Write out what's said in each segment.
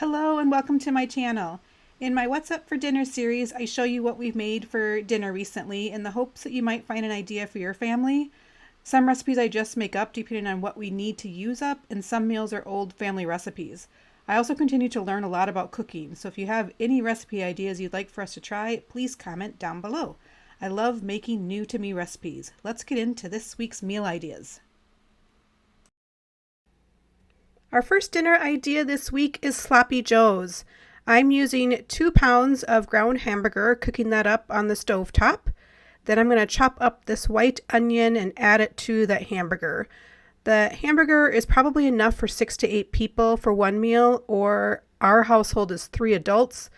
Hello and welcome to my channel. In my What's Up for Dinner series, I show you what we've made for dinner recently in the hopes that you might find an idea for your family. Some recipes I just make up depending on what we need to use up, and some meals are old family recipes. I also continue to learn a lot about cooking, so if you have any recipe ideas you'd like for us to try, please comment down below. I love making new to me recipes. Let's get into this week's meal ideas. Our first dinner idea this week is Sloppy Joes. I'm using 2 pounds of ground hamburger, cooking that up on the stovetop. Then I'm going to chop up this white onion and add it to that hamburger. The hamburger is probably enough for 6 to 8 people for one meal, or our household is 3 adults,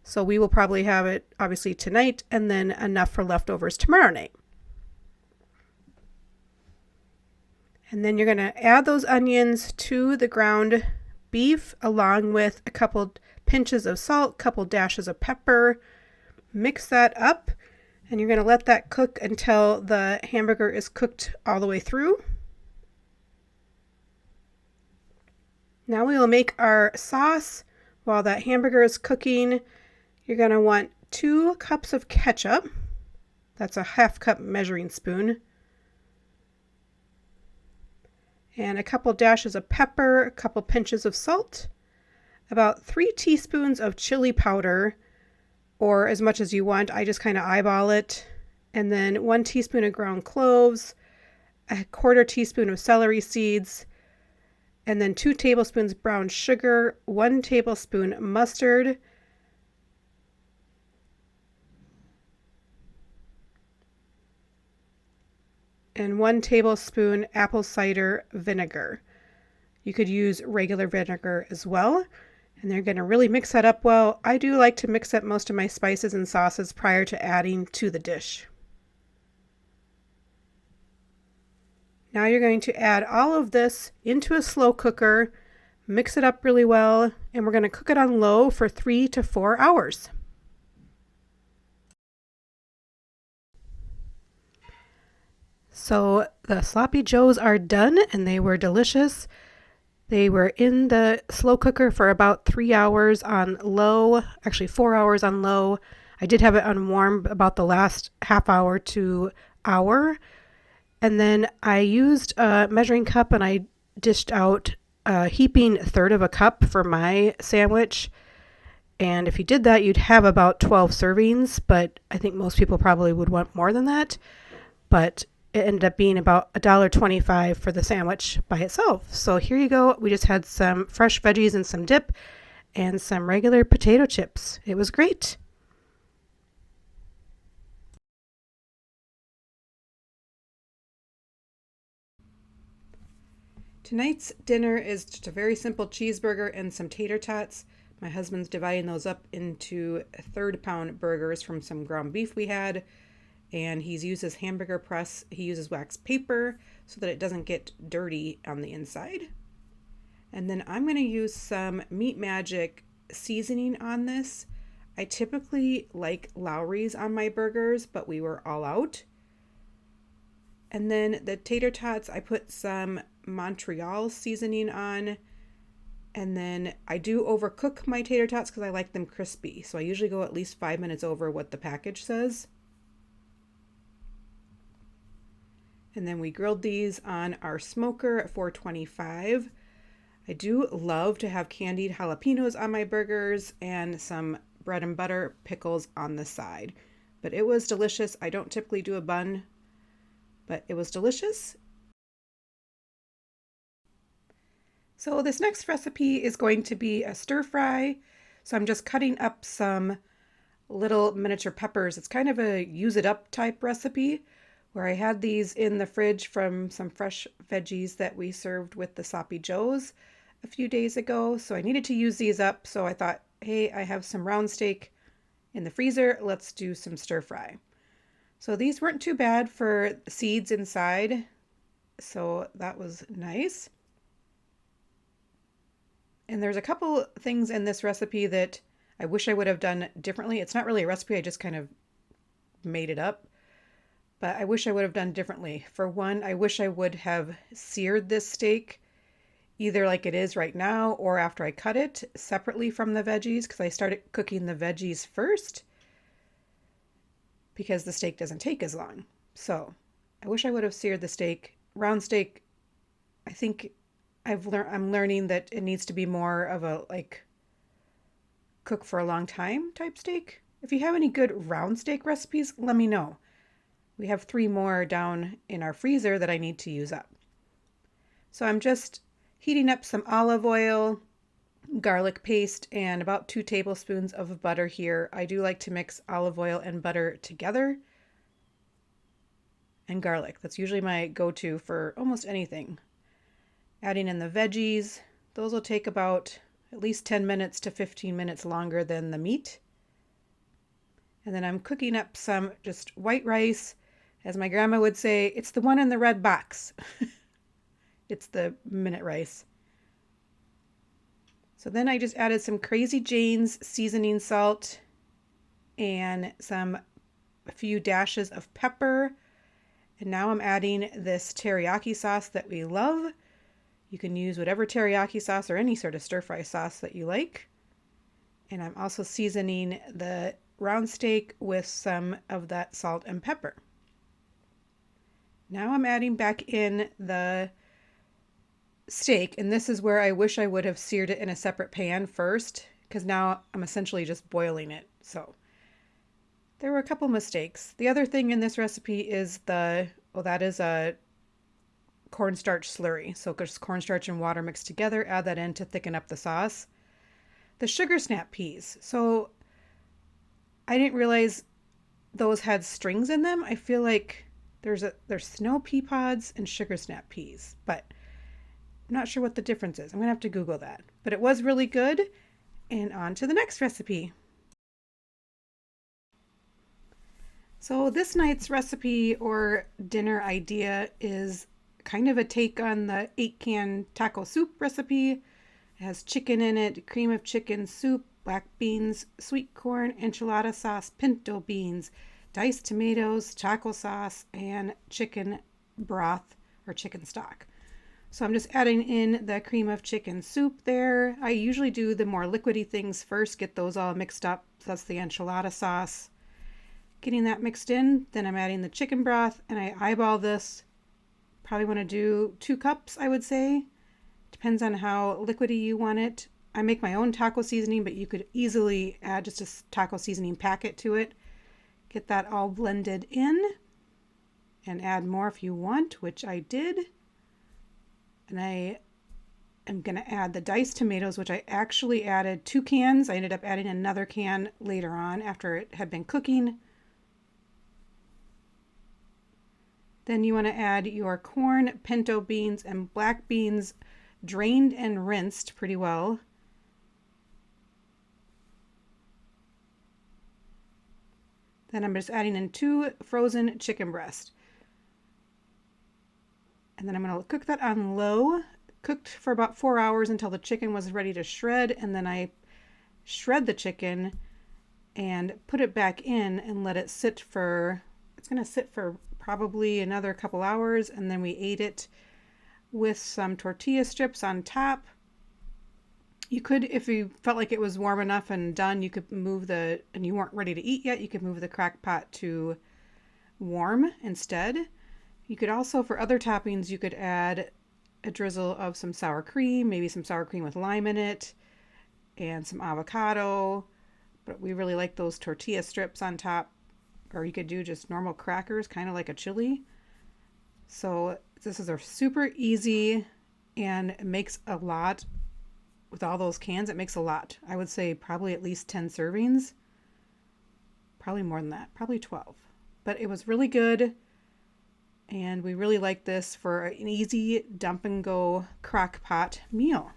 so we will probably have it obviously tonight and then enough for leftovers tomorrow night. And then you're going to add those onions to the ground beef along with a couple pinches of salt, couple dashes of pepper. Mix that up and you're going to let that cook until the hamburger is cooked all the way through. Now we will make our sauce. While that hamburger is cooking, you're going to want 2 cups of ketchup. That's a 1/2 cup measuring spoon. And a couple dashes of pepper, a couple pinches of salt, about 3 teaspoons of chili powder, or as much as you want. I just kind of eyeball it. And then 1 teaspoon of ground cloves, a 1/4 teaspoon of celery seeds, and then 2 tablespoons brown sugar, 1 tablespoon mustard, and 1 tablespoon apple cider vinegar. You could use regular vinegar as well. And they're going to really mix that up well. I do like to mix up most of my spices and sauces prior to adding to the dish. Now you're going to add all of this into a slow cooker, mix it up really well, and we're going to cook it on low for 3 to 4 hours. So the Sloppy Joes are done and they were delicious. They were in the slow cooker for about 3 hours on low, actually 4 hours on low. I did have it on warm about the last half hour to hour. And then I used a measuring cup and I dished out a heaping 1/3 of a cup for my sandwich. And if you did that, you'd have about 12 servings, but I think most people probably would want more than that. But it ended up being about $1.25 for the sandwich by itself. So here you go. We just had some fresh veggies and some dip and some regular potato chips. It was great. Tonight's dinner is just a very simple cheeseburger and some tater tots. My husband's dividing those up into 1/3 pound burgers from some ground beef we had. And he's used his hamburger press. He uses wax paper so that it doesn't get dirty on the inside. And then I'm going to use some Meat Magic seasoning on this. I typically like Lowry's on my burgers, but we were all out. And then the tater tots, I put some Montreal seasoning on. And then I do overcook my tater tots because I like them crispy. So I usually go at least 5 minutes over what the package says. And then we grilled these on our smoker at 425. I do love to have candied jalapenos on my burgers and some bread and butter pickles on the side. But it was delicious. I don't typically do a bun, but it was delicious. So this next recipe is going to be a stir fry. So I'm just cutting up some little miniature peppers. It's kind of a use it up type recipe, where I had these in the fridge from some fresh veggies that we served with the Sloppy Joes a few days ago. So I needed to use these up. So I thought, hey, I have some round steak in the freezer. Let's do some stir fry. So these weren't too bad for seeds inside. So that was nice. And there's a couple things in this recipe that I wish I would have done differently. It's not really a recipe. I just kind of made it up. But I wish I would have done differently. For one, I wish I would have seared this steak either like it is right now or after I cut it separately from the veggies, because I started cooking the veggies first because the steak doesn't take as long. So I wish I would have seared the steak. Round steak, I think I'm learning that it needs to be more of a like cook for a long time type steak. If you have any good round steak recipes, let me know. We have 3 more down in our freezer that I need to use up. So I'm just heating up some olive oil, garlic paste, and about 2 tablespoons of butter here. I do like to mix olive oil and butter together. And garlic. That's usually my go-to for almost anything. Adding in the veggies. Those will take about at least 10 minutes to 15 minutes longer than the meat. And then I'm cooking up some just white rice. As my grandma would say, it's the one in the red box. It's the minute rice. So then I just added some Crazy Jane's seasoning salt and a few dashes of pepper. And now I'm adding this teriyaki sauce that we love. You can use whatever teriyaki sauce or any sort of stir-fry sauce that you like. And I'm also seasoning the round steak with some of that salt and pepper. Now I'm adding back in the steak, and this is where I wish I would have seared it in a separate pan first, because now I'm essentially just boiling it. So there were a couple mistakes. The other thing in this recipe is that is a cornstarch slurry. So just cornstarch and water mixed together, add that in to thicken up the sauce. The sugar snap peas. So I didn't realize those had strings in them. I feel like there's snow pea pods and sugar snap peas, but I'm not sure what the difference is. I'm gonna have to Google that. But it was really good. And on to the next recipe. So this night's recipe or dinner idea is kind of a take on the 8-can taco soup recipe. It has chicken in it, cream of chicken soup, black beans, sweet corn, enchilada sauce, pinto beans, diced tomatoes, taco sauce, and chicken broth or chicken stock. So I'm just adding in the cream of chicken soup there. I usually do the more liquidy things first, get those all mixed up. So that's the enchilada sauce. Getting that mixed in, then I'm adding the chicken broth, and I eyeball this. Probably want to do 2 cups, I would say. Depends on how liquidy you want it. I make my own taco seasoning, but you could easily add just a taco seasoning packet to it. Get that all blended in and add more if you want, which I did. And I am going to add the diced tomatoes, which I actually added 2 cans. I ended up adding another can later on after it had been cooking. Then you want to add your corn, pinto beans, and black beans drained and rinsed pretty well. Then I'm just adding in 2 frozen chicken breasts. And then I'm going to cook that on low. Cooked for about 4 hours until the chicken was ready to shred. And then I shred the chicken and put it back in and let it sit for, it's going to sit for probably another couple hours. And then we ate it with some tortilla strips on top. You could, if you felt like it was warm enough and done, you could move and you weren't ready to eat yet, you could move the crock pot to warm instead. You could also, for other toppings, you could add a drizzle of some sour cream, maybe some sour cream with lime in it, and some avocado. But we really like those tortilla strips on top. Or you could do just normal crackers, kind of like a chili. So this is a super easy, and it makes a lot. With all those cans, it makes a lot. I would say probably at least 10 servings. Probably more than that, probably 12. But it was really good. And we really like this for an easy dump and go crock pot meal.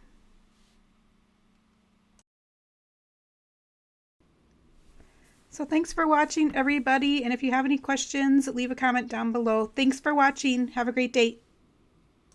So thanks for watching, everybody. And if you have any questions, leave a comment down below. Thanks for watching. Have a great day.